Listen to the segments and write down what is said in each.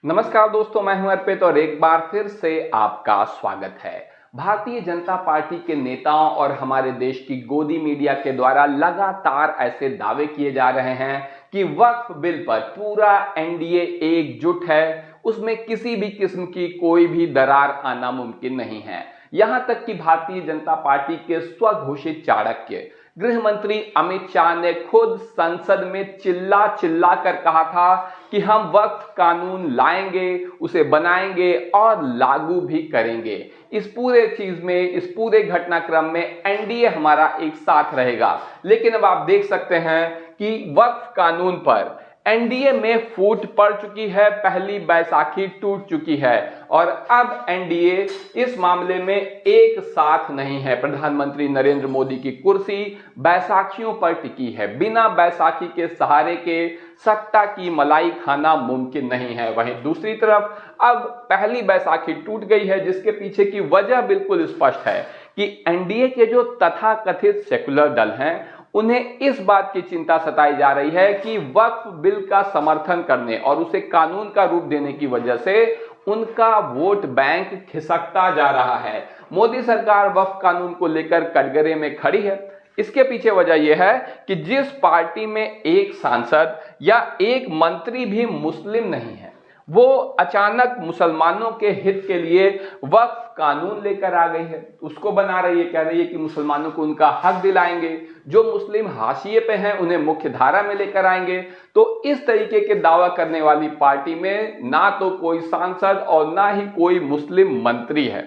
नमस्कार दोस्तों, मैं हूं अर्पित और एक बार फिर से आपका स्वागत है। भारतीय जनता पार्टी के नेताओं और हमारे देश की गोदी मीडिया के द्वारा लगातार ऐसे दावे किए जा रहे हैं कि वक्फ बिल पर पूरा एनडीए एकजुट है, उसमें किसी भी किस्म की कोई भी दरार आना मुमकिन नहीं है। यहां तक कि भारतीय जनता पार्टी के स्वघोषित चाणक्य गृह मंत्री अमित शाह ने खुद संसद में चिल्ला चिल्ला कर कहा था कि हम वक्फ कानून लाएंगे, उसे बनाएंगे और लागू भी करेंगे। इस पूरे चीज में, इस पूरे घटनाक्रम में एनडीए हमारा एक साथ रहेगा। लेकिन अब आप देख सकते हैं कि वक्फ कानून पर एनडीए में फूट पड़ चुकी है, पहली बैसाखी टूट चुकी है और अब एनडीए इस मामले में एक साथ नहीं है। प्रधानमंत्री नरेंद्र मोदी की कुर्सी बैसाखियों पर टिकी है। बिना बैसाखी के सहारे के सत्ता की मलाई खाना मुमकिन नहीं है। वहीं दूसरी तरफ अब पहली बैसाखी टूट गई है, जिसके पीछे की वजह बिल्कुल स्पष्ट है कि एनडीए के जो तथाकथित सेकुलर दल हैं, उन्हें इस बात की चिंता सताई जा रही है कि वक्फ बिल का समर्थन करने और उसे कानून का रूप देने की वजह से उनका वोट बैंक खिसकता जा रहा है। मोदी सरकार वक्फ कानून को लेकर कटघरे में खड़ी है। इसके पीछे वजह यह है कि जिस पार्टी में एक सांसद या एक मंत्री भी मुस्लिम नहीं है, वो अचानक मुसलमानों के हित के लिए वक्फ कानून लेकर आ गई है, उसको बना रही है। कह रही है कि मुसलमानों को उनका हक दिलाएंगे, जो मुस्लिम हाशिए पे हैं उन्हें मुख्य धारा में लेकर आएंगे। तो इस तरीके के दावा करने वाली पार्टी में ना तो कोई सांसद और ना ही कोई मुस्लिम मंत्री है।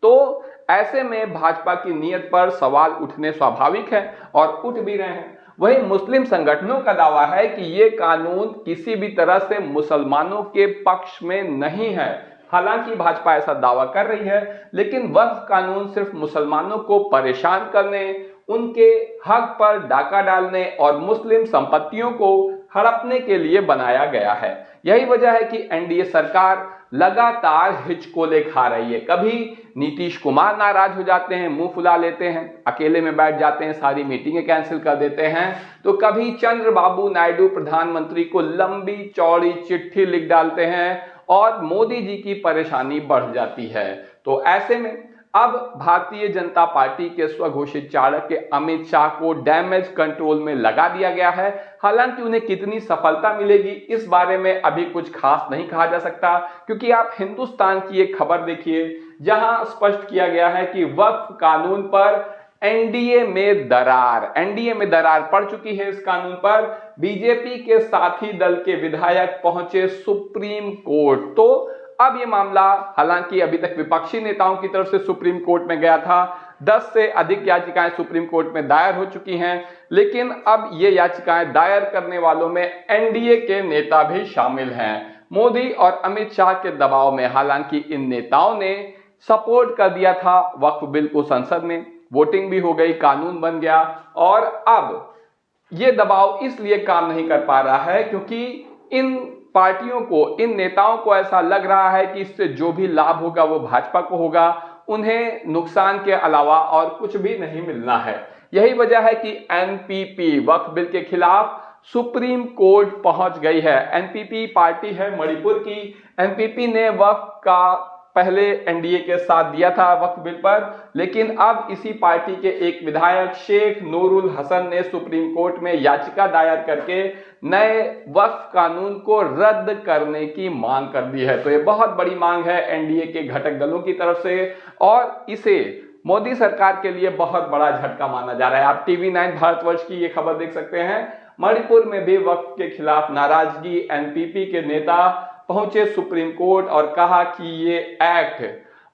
तो ऐसे में भाजपा की नीयत पर सवाल उठने स्वाभाविक है और उठ भी रहे हैं। वहीं मुस्लिम संगठनों का दावा है कि ये कानून किसी भी तरह से मुसलमानों के पक्ष में नहीं है। हालांकि भाजपा ऐसा दावा कर रही है, लेकिन वक्फ कानून सिर्फ मुसलमानों को परेशान करने, उनके हक पर डाका डालने और मुस्लिम संपत्तियों को हड़पने के लिए बनाया गया है। यही वजह है कि एनडीए सरकार लगातार हिचकोले खा रही है। कभी नीतीश कुमार नाराज हो जाते हैं, मुंह फुला लेते हैं, अकेले में बैठ जाते हैं, सारी मीटिंगें कैंसिल कर देते हैं। तो कभी चंद्रबाबू नायडू प्रधानमंत्री को लंबी चौड़ी चिट्ठी लिख डालते हैं और मोदी जी की परेशानी बढ़ जाती है। तो ऐसे में अब भारतीय जनता पार्टी के स्वघोषित चाणक्य अमित शाह को डैमेज कंट्रोल में लगा दिया गया है। हालांकि उन्हें कितनी सफलता मिलेगी इस बारे में अभी कुछ खास नहीं कहा जा सकता, क्योंकि आप हिंदुस्तान की एक खबर देखिए जहां स्पष्ट किया गया है कि वक्फ कानून पर एनडीए में दरार पड़ चुकी है। इस कानून पर बीजेपी के साथी दल के विधायक पहुंचे सुप्रीम कोर्ट। तो अब ये मामला, हालांकि अभी तक विपक्षी नेताओं की तरफ से सुप्रीम कोर्ट में गया था, 10 से अधिक याचिकाएं सुप्रीम कोर्ट में दायर हो चुकी हैं, लेकिन अब ये याचिकाएं दायर करने वालों में एनडीए के नेता भी शामिल हैं। मोदी और अमित शाह के दबाव में हालांकि इन नेताओं ने सपोर्ट कर दिया था वक्फ बिल को संसद में, वोटिंग भी हो गई, कानून बन गया। और अब ये दबाव इसलिए काम नहीं कर पा रहा है क्योंकि इन पार्टियों को, इन नेताओं को ऐसा लग रहा है कि इससे जो भी लाभ होगा वो भाजपा को होगा, उन्हें नुकसान के अलावा और कुछ भी नहीं मिलना है। यही वजह है कि एनपीपी वक्फ बिल के खिलाफ सुप्रीम कोर्ट पहुंच गई है। एनपीपी पार्टी है मणिपुर की। एनपीपी ने वक्फ का पहले एनडीए के साथ दिया था वक्फ बिल पर, लेकिन अब इसी पार्टी के एक विधायक शेख नूरुल हसन ने सुप्रीम कोर्ट में याचिका दायर करके नए वक्फ कानून को रद्द करने की मांग कर दी है। तो ये बहुत बड़ी मांग है एनडीए के घटक दलों की तरफ से और इसे मोदी सरकार के लिए बहुत बड़ा झटका माना जा रहा है। आप टीवी 9 भारतवर्ष की ये खबर देख सकते हैं। मणिपुर में भी वक्फ के खिलाफ नाराजगी, एनपीपी के नेता पहुंचे सुप्रीम कोर्ट और कहा कि ये एक्ट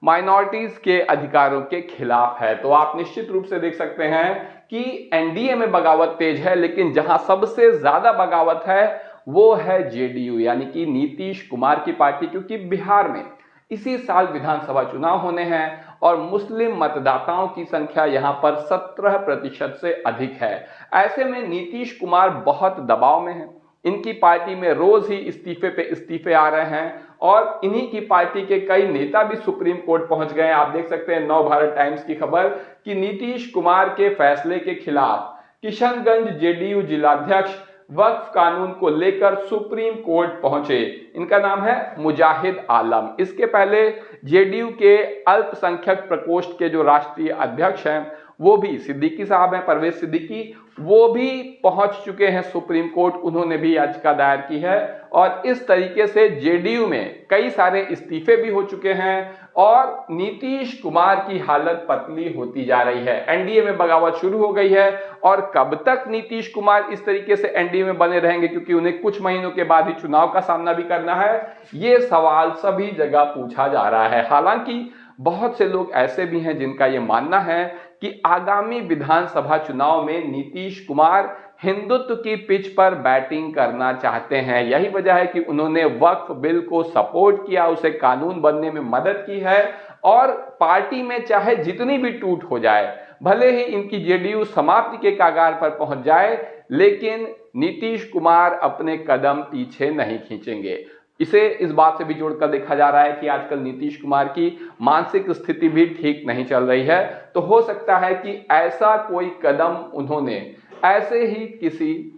माइनॉरिटीज के अधिकारों के खिलाफ है। तो आप निश्चित रूप से देख सकते हैं कि एनडीए में बगावत तेज है, लेकिन जहां सबसे ज्यादा बगावत है वो है जेडीयू यानी कि नीतीश कुमार की पार्टी, क्योंकि बिहार में इसी साल विधानसभा चुनाव होने हैं और मुस्लिम मतदाताओं की संख्या यहां पर 17% से अधिक है। ऐसे में नीतीश कुमार बहुत दबाव में है। इनकी पार्टी में रोज ही इस्तीफे पे इस्तीफे आ रहे हैं और इन्हीं की पार्टी के कई नेता भी सुप्रीम कोर्ट पहुंच गए हैं। आप देख सकते हैं नव भारत टाइम्स की खबर कि नीतीश कुमार के फैसले के खिलाफ किशनगंज जेडीयू जिलाध्यक्ष वक्फ कानून को लेकर सुप्रीम कोर्ट पहुंचे। इनका नाम है मुजाहिद आलम। इसके पहले जेडीयू के अल्पसंख्यक प्रकोष्ठ के जो राष्ट्रीय अध्यक्ष हैं वो भी सिद्दीकी साहब हैं, परवेज सिद्दीकी, वो भी पहुंच चुके हैं सुप्रीम कोर्ट। उन्होंने भी याचिका दायर की है और इस तरीके से जेडीयू में कई सारे इस्तीफे भी हो चुके हैं और नीतीश कुमार की हालत पतली होती जा रही है। एनडीए में बगावत शुरू हो गई है और कब तक नीतीश कुमार इस तरीके से एनडीए में बने रहेंगे, क्योंकि उन्हें कुछ महीनों के बाद ही चुनाव का सामना भी करना है, ये सवाल सभी जगह पूछा जा रहा है। हालांकि बहुत से लोग ऐसे भी हैं जिनका यह मानना है कि आगामी विधानसभा चुनाव में नीतीश कुमार हिंदुत्व की पिच पर बैटिंग करना चाहते हैं। यही वजह है कि उन्होंने वक्फ बिल को सपोर्ट किया, उसे कानून बनने में मदद की है और पार्टी में चाहे जितनी भी टूट हो जाए, भले ही इनकी जेडीयू समाप्ति के कगार पर पहुंच जाए, लेकिन नीतीश कुमार अपने कदम पीछे नहीं खींचेंगे। इसे इस बात से भी जोड़कर देखा जा रहा है कि आजकल नीतीश कुमार की मानसिक स्थिति भी ठीक नहीं चल रही है, तो हो सकता है कि ऐसा कोई कदम उन्होंने ऐसे ही किसी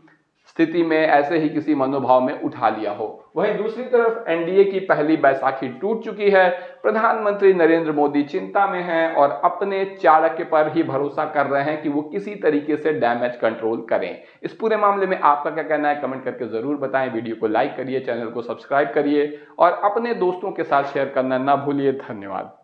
स्थिति में, ऐसे ही किसी मनोभाव में उठा लिया हो। वहीं दूसरी तरफ एनडीए की पहली बैसाखी टूट चुकी है। प्रधानमंत्री नरेंद्र मोदी चिंता में हैं और अपने चाणक्य पर ही भरोसा कर रहे हैं कि वो किसी तरीके से डैमेज कंट्रोल करें। इस पूरे मामले में आपका क्या कहना है, कमेंट करके जरूर बताएं। वीडियो को लाइक करिए, चैनल को सब्सक्राइब करिए और अपने दोस्तों के साथ शेयर करना ना भूलिए। धन्यवाद।